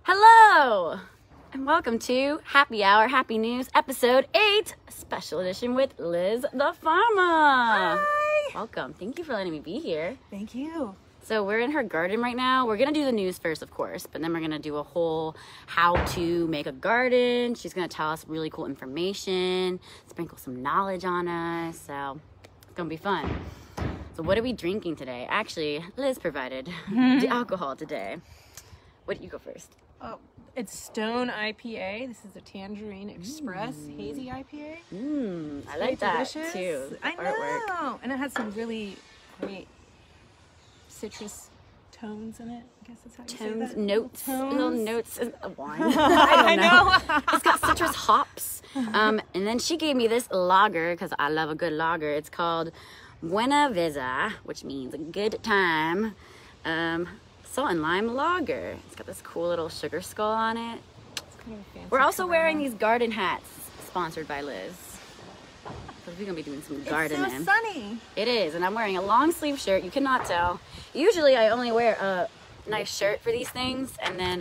Hello, and welcome to Happy Hour, Happy News, Episode 8, Special Edition with Liz the Farmer. Hi. Welcome. Thank you for letting me be here. Thank you. So we're in her garden right now. We're going to do the news first, of course, but then we're going to do a whole how to make a garden. She's going to tell us really cool information, sprinkle some knowledge on us. So it's going to be fun. So what are we drinking today? Actually, Liz provided the alcohol today. What do you go first? Oh, it's Stone IPA. This is a Tangerine Express Hazy IPA. I like that delicious. too. I know. And it has some really great citrus tones in it. I guess that's how you say that. Notes, Tones. little notes of wine. I don't know. know. It's got citrus hops. And then she gave me this lager because I love a good lager. It's called Buena Vista, which means a good time. Salt and lime lager. It's got this cool little sugar skull on it. It's kind of a fancy We're also wearing corona. these garden hats, sponsored by Liz. Because we're gonna be doing some gardening. It's so sunny. It is, and I'm wearing a long sleeve shirt. You cannot tell. Usually I only wear a nice shirt for these things, and then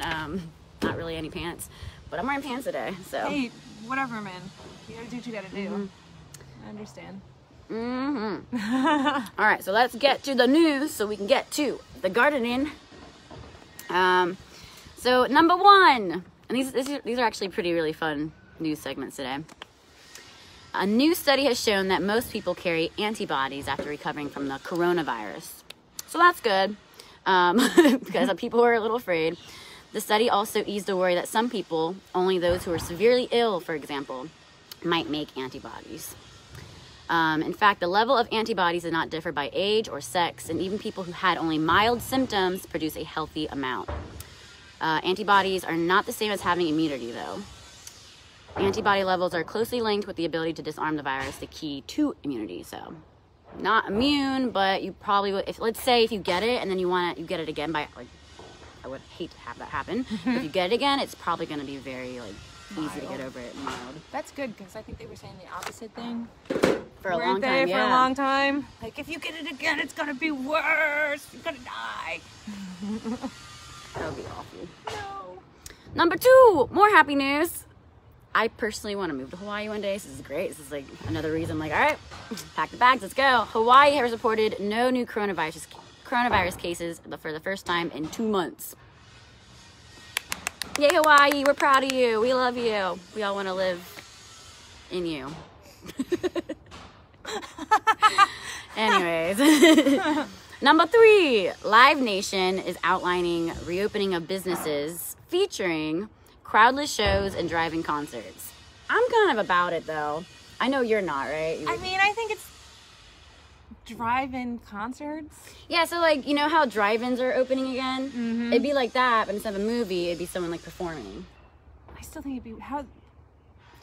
not really any pants. But I'm wearing pants today, so. Hey, whatever, man. You gotta do what you gotta do. I understand. All right, so let's get to the news so we can get to the gardening. So number one, and these are actually really fun news segments today. A new study has shown that most people carry antibodies after recovering from the coronavirus. So that's good, because people were a little afraid. The study also eased the worry that some people, only those who are severely ill, for example, might make antibodies. In fact, the level of antibodies does not differ by age or sex, and even people who had only mild symptoms produce a healthy amount. Antibodies are not the same as having immunity, though. Antibody levels are closely linked with the ability to disarm the virus, the key to immunity. So, not immune, but you probably would. Let's say if you get it and then you get it again by, like, I would hate to have that happen. If you get it again, it's probably going to be very easy to get over it, mild. That's good, because I think they were saying the opposite thing. For a long time, For yeah. a long time. Like, if you get it again, it's gonna be worse. You're gonna die. That would be awful. No. Number two, more happy news. I personally want to move to Hawaii one day. This is great. This is like another reason I'm like, all right, pack the bags, let's go. Hawaii has reported no new coronavirus cases for the first time in 2 months. Yay, Hawaii, we're proud of you. We love you. We all want to live in you. Anyways. Number three, Live Nation is outlining reopening of businesses featuring crowdless shows and drive-in concerts. I'm kind of about it, though. I know you're not, right? I mean, I think it's drive-in concerts. Yeah, so like, you know how drive-ins are opening again? It'd be like that, but instead of a movie, it'd be someone like performing. I still think it'd be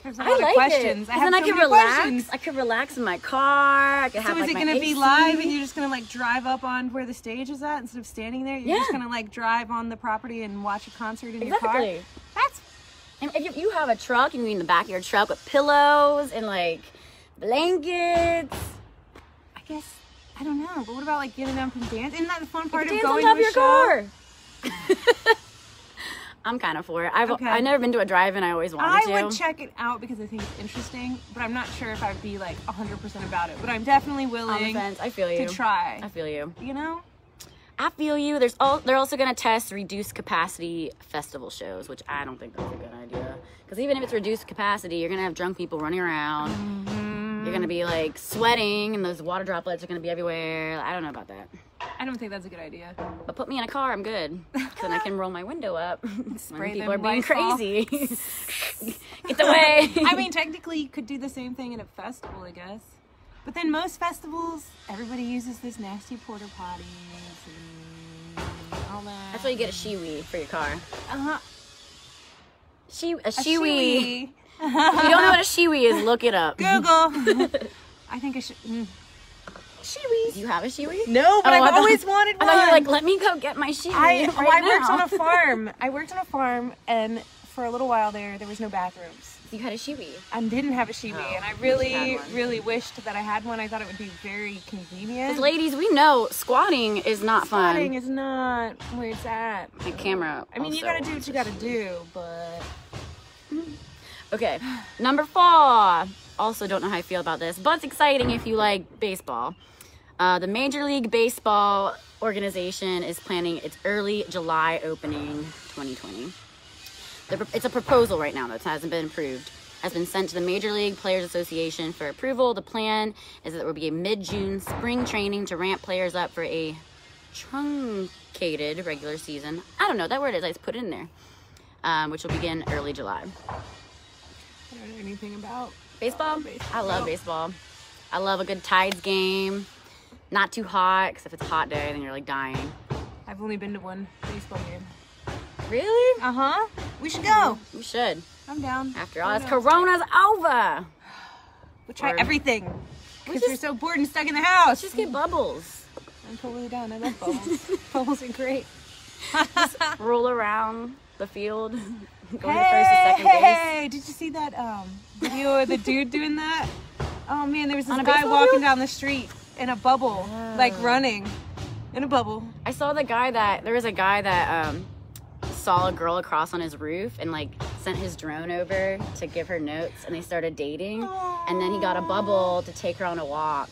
There's a I lot like of questions. it. I have Then I so can many relax. questions. I could relax in my car. I could have So is like it my going to be AC. live and you're just going to like drive up on where the stage is at instead of standing there? You're just Yeah. going to like drive on the property and watch a concert in your car? Exactly. That's And if you have a truck, you can be in the back of your truck with pillows and like blankets. I guess, I don't know, but what about like getting up and dance? Isn't that the fun part of Dance on going top to of a your show? car. I'm kind of for it. I've never been to a drive-in. I always wanted to. I would check it out because I think it's interesting, but I'm not sure if I'd be like 100% about it. But I'm definitely On the willing fence. I feel you. to try. I feel you. You know? I feel you. They're also going to test reduced capacity festival shows, which I don't think that's a good idea. Because even if it's reduced capacity, you're going to have drunk people running around. You're going to be like sweating, and those water droplets are going to be everywhere. I don't know about that. I don't think that's a good idea. But put me in a car, I'm good. Because then I can roll my window up. Spray when people them are being Lysol. crazy. Get the way. I mean, technically, you could do the same thing at a festival, I guess. But then most festivals, everybody uses this nasty porta potties and all that. That's why you get a shiwi for your car. Uh-huh. A shiwi. Shiwi. If you don't know what a shiwi is, look it up. Google. I think I should. Shiwis. Do you have a shiwi? No, but Oh, I've always wanted I one. thought you were like, let me go get my shiwi I right worked now. on a farm. I worked on a farm, and for a little while there was no bathrooms. You had a Shiwi. I didn't have a Shiwi, and I really wished that I had one. I thought it would be very convenient. Because ladies, we know squatting is not fun. Squatting is not where it's at. My camera. I mean, you gotta do what you gotta do, but... Okay, number 4. Also don't know how I feel about this, but it's exciting if you like baseball. The Major League Baseball organization is planning its early July opening 2020. It's a proposal right now that hasn't been approved. Has been sent to the Major League Players Association for approval. The plan is that there will be a mid-June spring training to ramp players up for a truncated regular season. I don't know, that word is, I just put it in there. Which will begin early July. I don't know anything about baseball. I love baseball. I love a good Tides game. Not too hot, because if it's a hot day, then you're like dying. I've only been to one baseball game. Really? Uh-huh. We should go. We should. I'm down. After all, Corona's over. We'll try everything. Because we're so bored and stuck in the house. Let's just get bubbles. I'm totally down. I love bubbles. Bubbles are great. Just roll around the field. Go to first and second base. Hey, did you see that video of the dude doing that? Oh man, there was this guy walking down the street in a bubble, like running in a bubble. I saw there was a guy that saw a girl across on his roof and like sent his drone over to give her notes, and they started dating. Aww. And then he got a bubble to take her on a walk.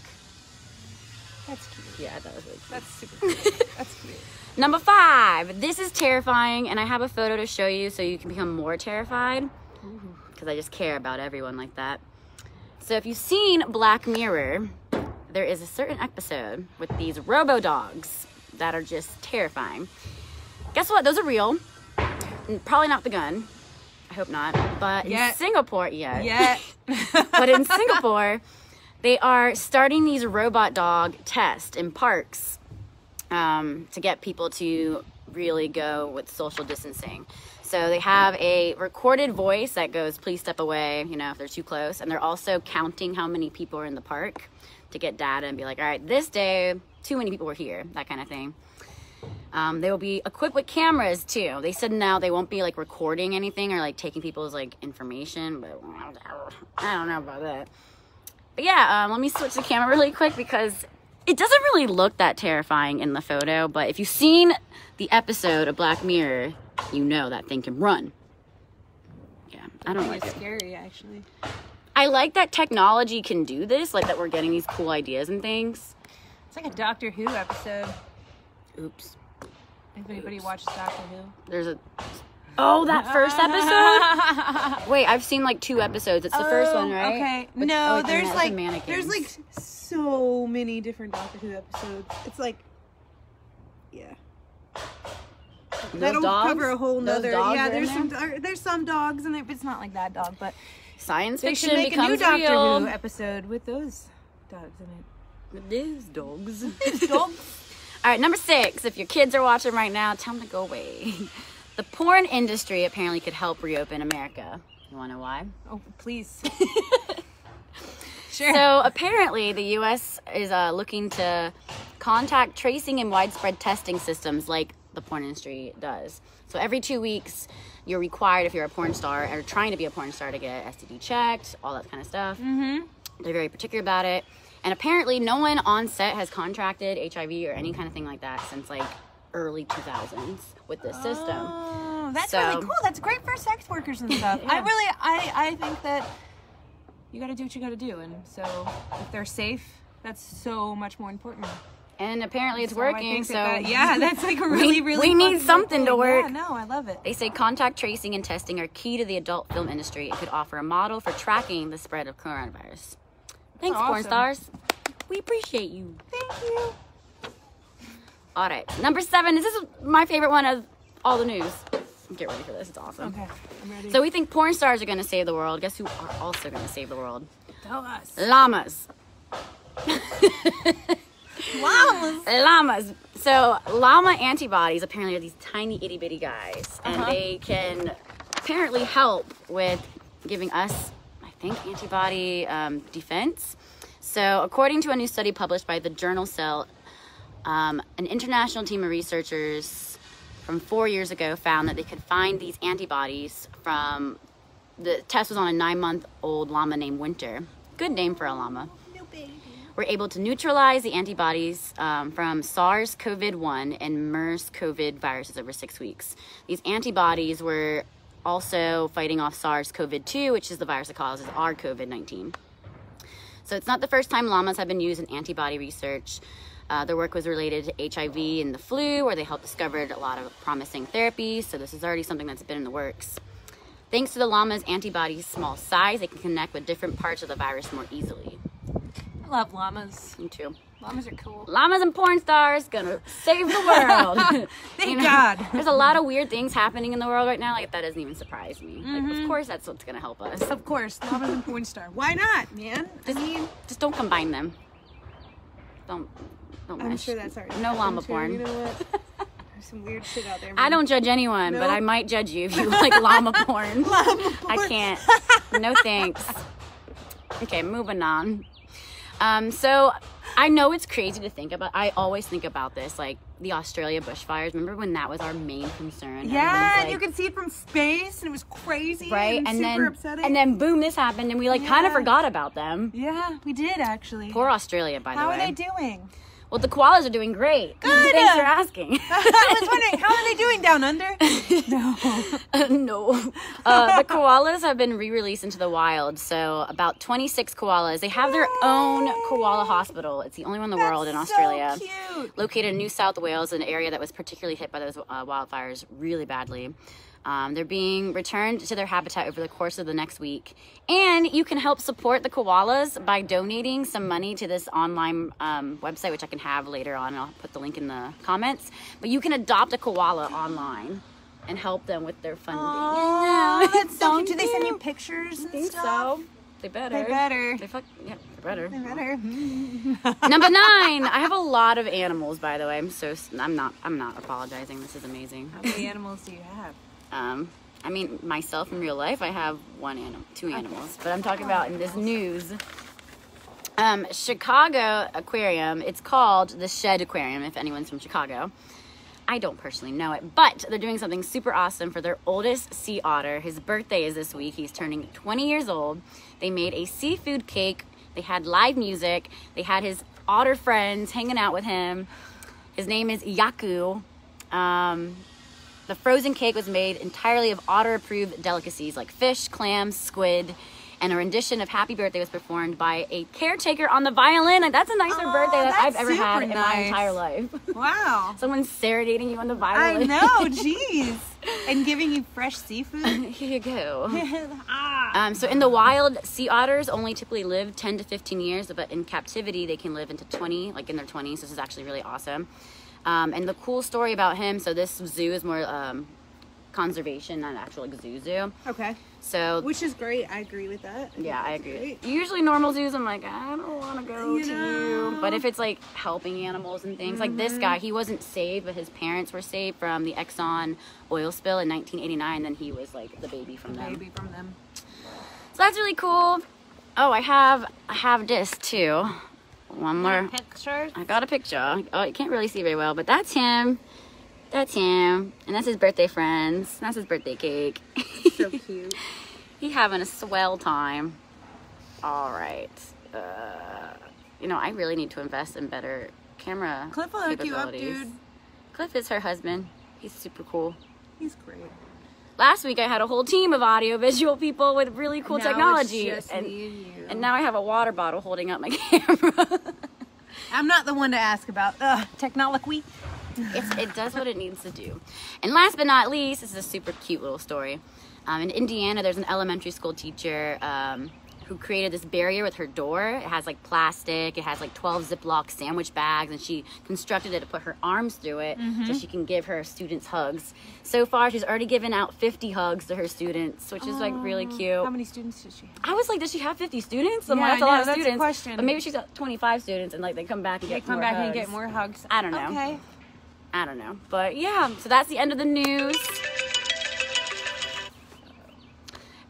That's cute. Yeah, that was really cute. That's super cute. That's cute. Number 5. This is terrifying, and I have a photo to show you so you can become more terrified, because I just care about everyone like that. So if you've seen Black Mirror, there is a certain episode with these Robo dogs that are just terrifying. Guess what? Those are real. Probably not the gun. I hope not. But in Singapore, but in Singapore, they are starting these robot dog tests in parks to get people to really go with social distancing. So they have a recorded voice that goes, please step away, you know, if they're too close. And they're also counting how many people are in the park to get data and be like, all right, this day, too many people were here, that kind of thing. They will be equipped with cameras too. They said now they won't be like recording anything or like taking people's like information, but I don't know about that. But yeah, let me switch the camera really quick because it doesn't really look that terrifying in the photo, but if you've seen the episode of Black Mirror, you know that thing can run. Yeah, I don't like it. It's scary, actually. I like that technology can do this, like that we're getting these cool ideas and things. It's like a Doctor Who episode. Oops. If anybody watches Doctor Who. There's a... Oh, that first episode? Wait, I've seen like 2 episodes. It's the first one, right? Okay. With, no, oh, there's like so many different Doctor Who episodes. It's like, yeah. That'll cover a whole nother. Yeah, there's some dogs in there, but it's not like that dog. But science fiction they should make becomes a new Doctor real. Who episode with those dogs in it. With those dogs. Dogs. All right, number 6. If your kids are watching right now, tell them to go away. The porn industry apparently could help reopen America. You want to know why? Oh, please. Sure. So apparently the U.S. is looking to contact tracing and widespread testing systems like the porn industry does. So every 2 weeks, you're required, if you're a porn star or trying to be a porn star, to get STD checked, all that kind of stuff. Mm-hmm. They're very particular about it. And apparently no one on set has contracted HIV or any kind of thing like that since like early 2000s with this system. Oh, that's really cool. That's great for sex workers and stuff. Yeah. I think that you got to do what you got to do. And so if they're safe, that's so much more important. And apparently it's working, so... that's like a really we need something to work. Yeah, no, I love it. They say contact tracing and testing are key to the adult film industry. It could offer a model for tracking the spread of coronavirus. Thanks, porn stars. We appreciate you. Thank you. All right, number 7. This is my favorite one of all the news. Get ready for this. It's awesome. Okay, I'm ready. So we think porn stars are going to save the world. Guess who are also going to save the world? Tell us. Llamas. Llamas. So llama antibodies apparently are these tiny itty bitty guys, and they can apparently help with giving us, I think, antibody defense. So according to a new study published by the journal Cell, an international team of researchers from 4 years ago found that they could find these antibodies from the test was on a 9-month-old llama named Winter. Good name for a llama. No baby. Were able to neutralize the antibodies from SARS-CoV-1 and MERS-CoV viruses over 6 weeks. These antibodies were also fighting off SARS-CoV-2, which is the virus that causes our COVID-19. So it's not the first time llamas have been used in antibody research. Their work was related to HIV and the flu, where they helped discover a lot of promising therapies. So this is already something that's been in the works. Thanks to the llama's antibodies' small size, they can connect with different parts of the virus more easily. I love llamas. Me too. Llamas are cool. Llamas and porn stars gonna save the world. Thank God. There's a lot of weird things happening in the world right now. Like, that doesn't even surprise me. Like, of course that's what's gonna help us. Of course, llamas and porn star. Why not, man? Just don't combine them. Don't I'm mesh. sure that's already No llama happened, too. porn. You know what? There's some weird shit out there, man. I don't judge anyone, but I might judge you if you like llama porn. Llama porn. I can't. No thanks. Okay, moving on. So I know it's crazy to think about. I always think about this, like the Australia bushfires. Remember when that was our main concern? Yeah, like, and you could see it from space, and it was crazy, right? and super upsetting. And then boom, this happened, and we like kind of forgot about them. Yeah, we did actually. Poor Australia, by the way. How are they doing? Well, the koalas are doing great. Good. Thanks for asking. I was wondering, how are they doing down under? No. No. The koalas have been re-released into the wild. So about 26 koalas. They have their own koala hospital. It's the only one in the world in Australia. So cute. Located in New South Wales, an area that was particularly hit by those wildfires really badly. They're being returned to their habitat over the course of the next week. And you can help support the koalas by donating some money to this online website, which I can have later on. I'll put the link in the comments. But you can adopt a koala online and help them with their funding. Oh, that's so cute. Do they send you pictures and stuff? So they better. They better. Yeah, they better. They better. Number 9. I have a lot of animals, by the way. I'm not apologizing. This is amazing. How many animals do you have? I mean, myself in real life, I have 2 animals, but I'm talking about in this news. Chicago Aquarium, it's called the Shed Aquarium, if anyone's from Chicago. I don't personally know it, but they're doing something super awesome for their oldest sea otter. His birthday is this week. He's turning 20 years old. They made a seafood cake. They had live music. They had his otter friends hanging out with him. His name is Yaku. The frozen cake was made entirely of otter-approved delicacies like fish, clams, squid, and a rendition of Happy Birthday was performed by a caretaker on the violin. And that's a nicer birthday than I've ever had in my entire life. Wow. Someone's serenading you on the violin. I know, jeez. And giving you fresh seafood. Here you go. So in the wild, sea otters only typically live 10 to 15 years, but in captivity, they can live into 20, like in their 20s. This is actually really awesome. And the cool story about him, so this zoo is more conservation, not actual like zoo. Okay. So, which is great. I agree with that. Yeah, I That's agree. Great. Usually normal zoos, I'm like, I don't want to go to you. But if it's like helping animals and things, like this guy, he wasn't saved, but his parents were saved from the Exxon oil spill in 1989. Then he was like the baby from them. So that's really cool. Oh, I have this too. One more picture. I got a picture. Oh, you can't really see very well, but that's him. That's him. And that's his birthday friends. That's his birthday cake. So cute. He having a swell time. All right. You know, I really need to invest in better camera Cliff will hook you up, capabilities. dude. Cliff is her husband. He's super cool. He's great. Last week I had a whole team of audio-visual people with really cool technology. It's just me and you. And now I have a water bottle holding up my camera. I'm not the one to ask about technology. It does what it needs to do. And last but not least, this is a super cute little story. In Indiana, there's an elementary school teacher who created this barrier with her door. It has like plastic, it has like 12 Ziploc sandwich bags, and she constructed it to put her arms through it so she can give her students hugs. So far, she's already given out 50 hugs to her students, which is like really cute. How many students does she have? I was like, does she have 50 students? I'm Yeah, like, that's a lot of that's a students. question. But maybe she's got 25 students and like they come back and get more hugs. and get more hugs. I don't know. Okay. I don't know. But yeah, so that's the end of the news.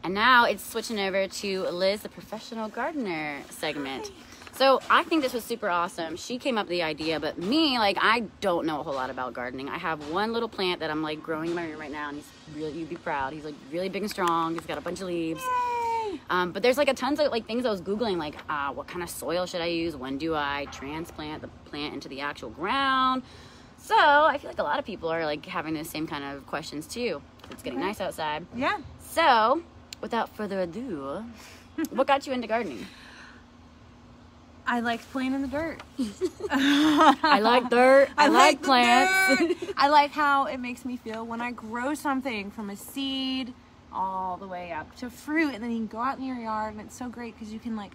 And now it's switching over to Liz, the professional gardener segment. So I think this was super awesome. She came up with the idea, but me, like, I don't know a whole lot about gardening. I have one little plant that I'm like growing in my room right now, and he's really, you'd be proud. He's like really big and strong. He's got a bunch of leaves. Yay! But there's like a tons of like things I was Googling, like what kind of soil should I use? When do I transplant the plant into the actual ground? So I feel like a lot of people are like having the same kind of questions too. It's getting nice outside. Yeah. So without further ado, what got you into gardening? I liked playing in the dirt. I like dirt. I like plants. I like how it makes me feel when I grow something from a seed all the way up to fruit, and then you can go out in your yard, and it's so great because you can like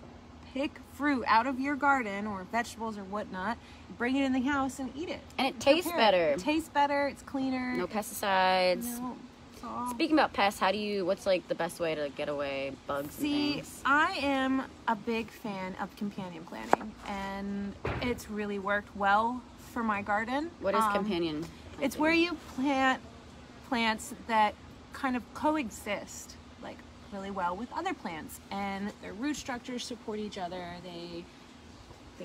pick fruit out of your garden or vegetables or whatnot, bring it in the house and eat it. And it tastes better. It tastes better. It's cleaner. No pesticides. No. Speaking about pests, what's like the best way to get away bugs and things? See, I am a big fan of companion planting, and it's really worked well for my garden. What is companion planting? It's where you plant plants that kind of coexist like really well with other plants, and their root structures support each other. They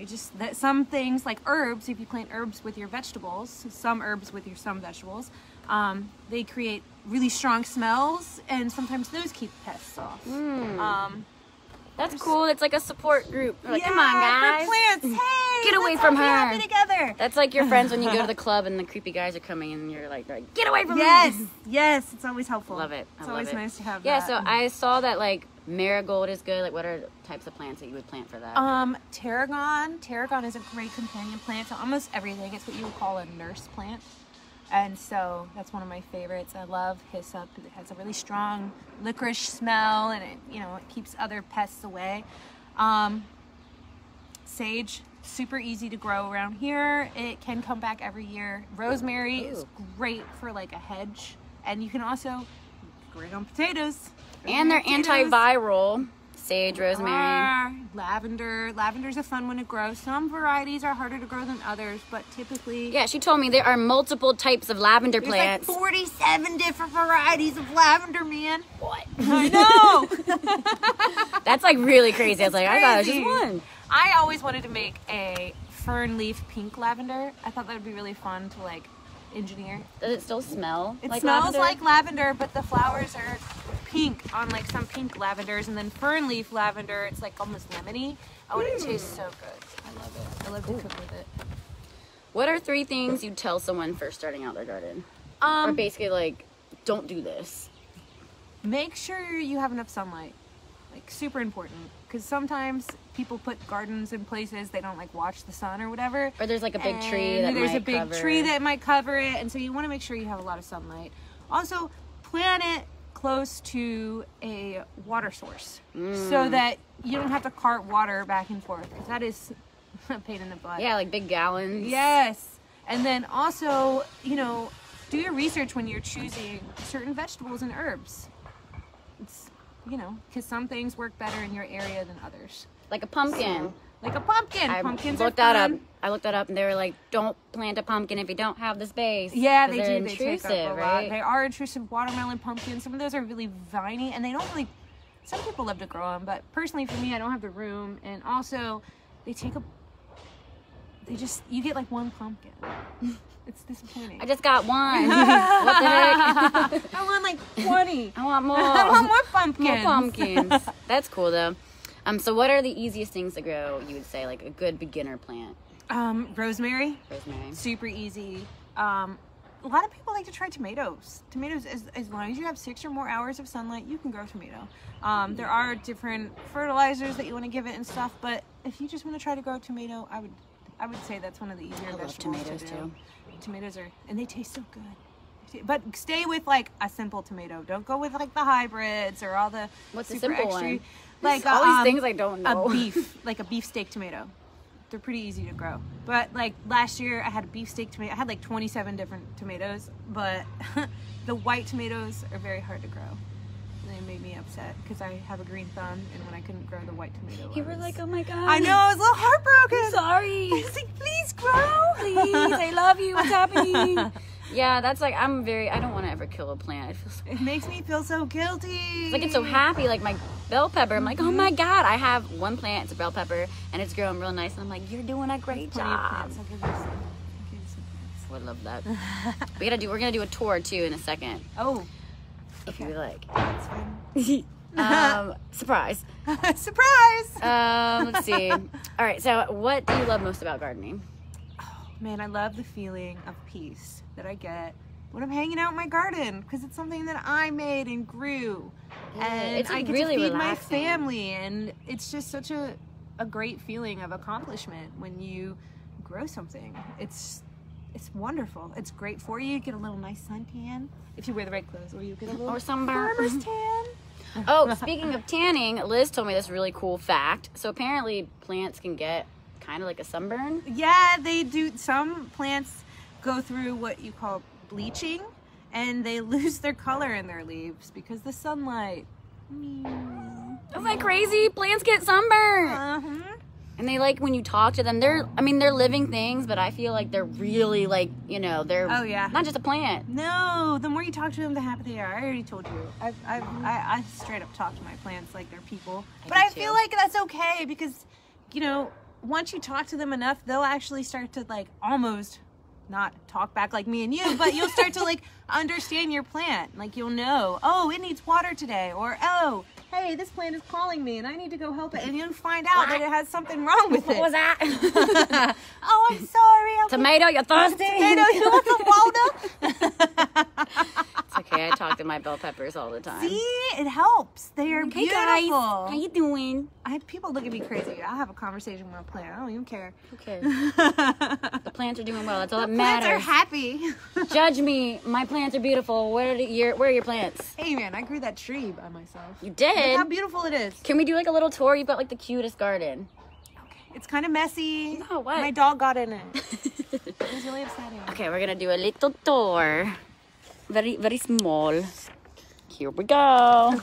just, some things like herbs, if you plant herbs with your vegetables, some herbs with your some vegetables, they create really strong smells, and sometimes those keep pests off. That's cool. It's like a support group. They're like, yeah, come on, guys. for plants. Hey, get away let's from all be her. happy together. That's like your friends when you go to the club and the creepy guys are coming and you're like get away from me. Yes, it's always helpful. Love it. It's always nice to have that. that. So I saw that like marigold is good. Like, what are types of plants that you would plant for that? Tarragon. Tarragon is a great companion plant to almost everything. It's what you would call a nurse plant. And so that's one of my favorites. I love hyssop. It has a really strong licorice smell, and it, you know, it keeps other pests away. Sage, super easy to grow around here. It can come back every year. Rosemary is great for like a hedge, and you can also grow it on potatoes. And they're antiviral. Sage, rosemary. Lavender. Lavender's a fun one to grow. Some varieties are harder to grow than others, but typically... Yeah, she told me there are multiple types of lavender plants. There's like 47 different varieties of lavender, man. What? I know! That's like really crazy. I was like, crazy. I thought it was just one. I always wanted to make a fern leaf pink lavender. I thought that would be really fun to like engineer. Does it still smell like lavender? It smells like lavender, but the flowers are pink on like some pink lavenders, and then fern leaf lavender, it's like almost lemony. Oh, and it tastes so good. I love it. I love to cook with it. What are 3 things you'd tell someone first starting out their garden? Or basically like, don't do this. Make sure you have enough sunlight. Like, super important. Because sometimes people put gardens in places they don't like watch the sun or whatever. Or there's like a big tree that there's a big tree that might cover it, and so you want to make sure you have a lot of sunlight. Also, plant it close to a water source so that you don't have to cart water back and forth, because that is a pain in the butt. Yeah, like big gallons. Yes. And then also, you know, do your research when you're choosing certain vegetables and herbs. It's, you know, because some things work better in your area than others. Like a pumpkin. So, like a pumpkin. Pumpkins are fun. I looked that up, and they were like, don't plant a pumpkin if you don't have the space. Yeah, they do. They're They intrusive, take up a right? lot. They are intrusive. Watermelon pumpkins. Some of those are really viney, and they don't really... Some people love to grow them, but personally for me, I don't have the room. And also, they take up... They just... You get like one pumpkin. It's disappointing. I just got one. What the heck? I want like 20. I want more. I want more pumpkins. More pumpkins. That's cool though. So what are the easiest things to grow, you would say, like a good beginner plant? Rosemary. Rosemary. Super easy. A lot of people like to try tomatoes. Tomatoes, as long as you have 6 or more hours of sunlight, you can grow tomato. There are different fertilizers that you want to give it and stuff, but if you just want to try to grow a tomato, I would say that's one of the easier vegetables tomatoes to do. too. Tomatoes are, and they taste so good. But stay with like a simple tomato. Don't go with like the hybrids or all the What's super a simple extra. one? Like all these things I don't know. A beef, like a beefsteak tomato. They're pretty easy to grow. But like last year I had a beefsteak tomato. I had like 27 different tomatoes, but the white tomatoes are very hard to grow. it made me upset because I have a green thumb, and when I couldn't grow the white tomato, You were like, oh my God. I know, I was a little heartbroken. I'm sorry. I was like, please grow. Please, I love you. What's happening? Yeah, that's like, I don't want to ever kill a plant. It feels so It makes me feel so guilty. It's like, it's so happy. Like my bell pepper, I'm like, oh my God. I have one plant, it's a bell pepper, and it's growing real nice. And I'm like, you're doing a great Plenty of job. plants. I'll give you some. I'll give you some plants. I love that. We're gonna do a tour too in a second. Oh, If you like. that's fine. Surprise. Surprise! Let's see. All right, so what do you love most about gardening? Man, I love the feeling of peace that I get when I'm hanging out in my garden, because it's something that I made and grew, and it's I get really to feed relaxing. my family, and it's just such a great feeling of accomplishment when you grow something. It's wonderful. It's great for you. You get a little nice suntan if you wear the right clothes, or you get a little Or sunburn. farmer's tan. Oh, speaking of tanning, Liz told me this really cool fact. So apparently plants can get kind of like a sunburn. Yeah, they do. Some plants go through what you call bleaching, and they lose their color in their leaves because the sunlight. Isn't that crazy? Plants get sunburned. Uh-huh. And they like when you talk to them, they're living things, but I feel like they're really like, they're Oh, yeah. not just a plant. No, the more you talk to them, the happier they are. I already told you. I straight up talk to my plants like they're people. But do I too. feel like that's okay because, once you talk to them enough, they'll actually start to like almost not talk back like me and you, but you'll start to like understand your plant. Like you'll know, oh, it needs water today, or oh, hey, this plant is calling me and I need to go help it, and you'll find out that it has something wrong with it. What was that? Oh, I'm sorry. Tomato, you're thirsty? Tomato, you want some water? It's okay, I talk to my bell peppers all the time. See, it helps. They are Hey beautiful. guys, how you doing? People look at me crazy. I have a conversation with a plant. I don't even care. Okay. The plants are doing well. That's all that Plants are matters. happy. Judge me. My plants are beautiful. Where are your plants? Hey man, I grew that tree by myself. You Look did? how beautiful it is. Can we do like a little tour? You've got like the cutest garden. Okay. It's kind of messy. No, what? My dog got in it. It was really upsetting. Okay, we're gonna do a little tour. Very, very small. Here we go.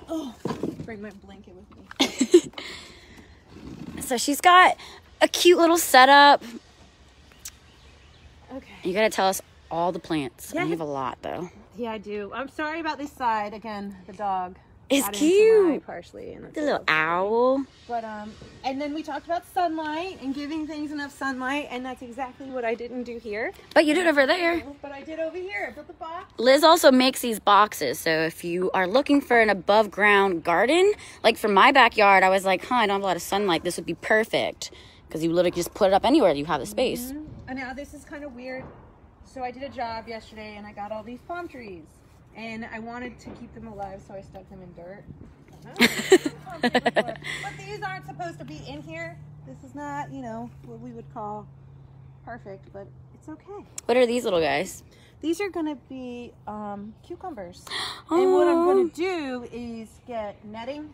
Oh, bring my blanket with me. So she's got a cute little setup. Okay. You gotta tell us all the plants. Yeah. You have a lot though. Yeah, I do. I'm sorry about this side. Again, the dog. It's got into cute. mine partially, and The little owl. But and then we talked about sunlight and giving things enough sunlight, and that's exactly what I didn't do here. But you did over there. But I did over here. I built a box. Liz also makes these boxes. So if you are looking for an above ground garden, like for my backyard, I was like, I don't have a lot of sunlight. This would be perfect. Because you literally just put it up anywhere you have the space. And now this is kind of weird. So I did a job yesterday, and I got all these palm trees. And I wanted to keep them alive, so I stuck them in dirt. But these aren't supposed to be in here. This is not, what we would call perfect, but it's okay. What are these little guys? These are going to be cucumbers. And what I'm going to do is get netting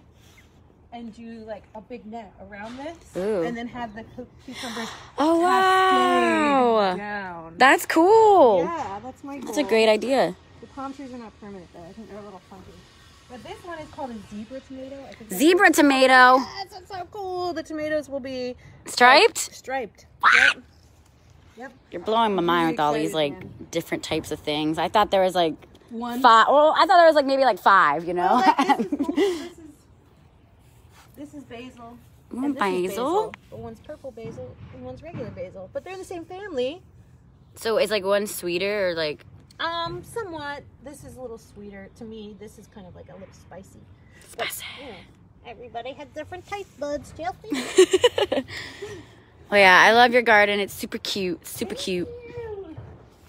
and do like a big net around this. Ooh. And then have the cucumbers Oh, wow. cascade down. That's cool. Yeah, that's my goal. That's a great idea. The palm trees are not permanent though. I think they're a little funky. But this one is called a zebra tomato. I think that's Zebra tomato. Yes, that's so cool. The tomatoes will be Striped? striped. Yep. You're blowing my mind with all these excited, like different types of things. I thought there was like One. 5. Well, I thought there was like maybe like 5, you know? Oh, like, this is cool. This is basil. And this is Basil? But one's purple basil and one's regular basil. But they're the same family. So is like one sweeter or like Somewhat. This is a little sweeter. To me, this is kind of like a little spicy. spicy? Everybody has different taste buds, Chelsea. Oh yeah, I love your garden. It's super cute. Super cute.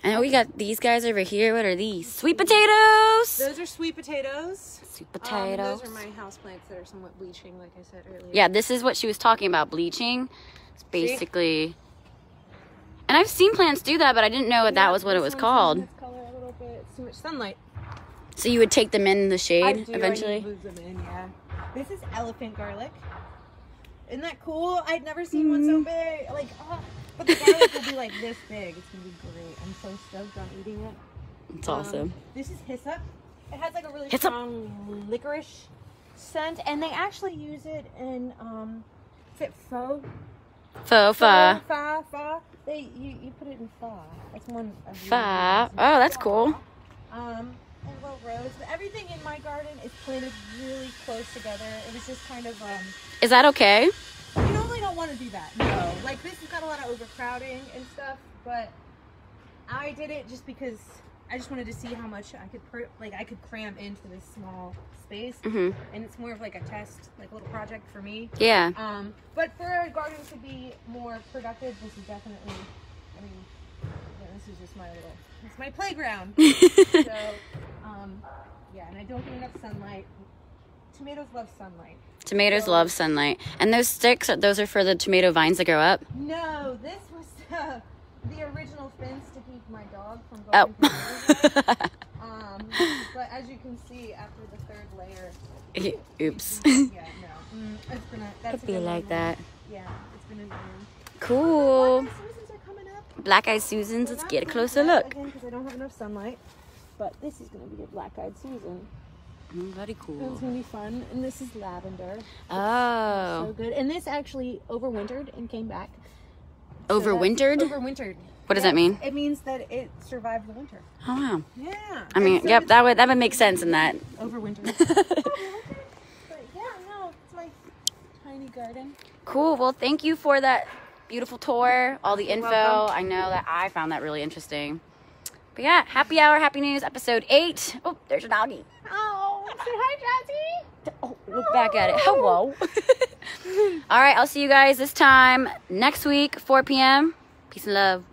And we got these guys over here. What are these? Sweet potatoes. Those are sweet potatoes. Sweet potatoes. Those are my houseplants that are somewhat bleaching, like I said earlier. Yeah, this is what she was talking about, bleaching. It's basically... And I've seen plants do that, but I didn't know that was what it was called. Its color a little bit. It's too much sunlight. So you would take them in the I shade do. eventually? I need to move them in, yeah. This is elephant garlic. Isn't that cool? I'd never seen one so big. Like, but the garlic will be like this big. It's gonna be great. I'm so stoked on eating it. It's awesome. This is hyssop, It has like a really It's strong licorice scent, and they actually use it in is it faux? Pho. You put it in pho. That's one of the Pho. Oh, that's cool. And a little rose. But everything in my garden is planted really close together. It was just kind of Is that okay? you normally don't want to do that. No. Like this has got a lot of overcrowding and stuff, but I did it just because I just wanted to see how much I could cram into this small space, and it's more of like a test, like a little project for me. Yeah. But for a garden to be more productive, this is definitely. I mean, yeah, this is just it's my playground. So, yeah, and I don't get enough sunlight. Tomatoes love sunlight. Tomatoes love sunlight. And those sticks, those are for the tomato vines that grow up? No, this was the original fence to keep my dog from going through the but as you can see, after the third layer... Oops. Yeah, no. That's It'd be like that. Yeah, it's gonna be... Cool. Black-eyed Susans are coming up. Black-eyed Susans. Let's get a closer look. Again, because I don't have enough sunlight. But this is going to be a black-eyed Susan. Very cool. It's going to be fun. And this is lavender. Oh. So good. And this actually overwintered and came back. Overwintered? Overwintered. What does that mean? It means that it survived the winter. Oh, wow. Yeah. I mean, so yep, that would make sense in that. Overwintered. But yeah, no, it's my tiny garden. Cool. Well, thank you for that beautiful tour, all the info. welcome. I know that I found that really interesting. But yeah, happy hour, happy news, episode 8. Oh, there's your doggy. Oh, say hi, Jazzy. Oh, look back at it. Hello. All right, I'll see you guys this time next week, 4 p.m. Peace and love.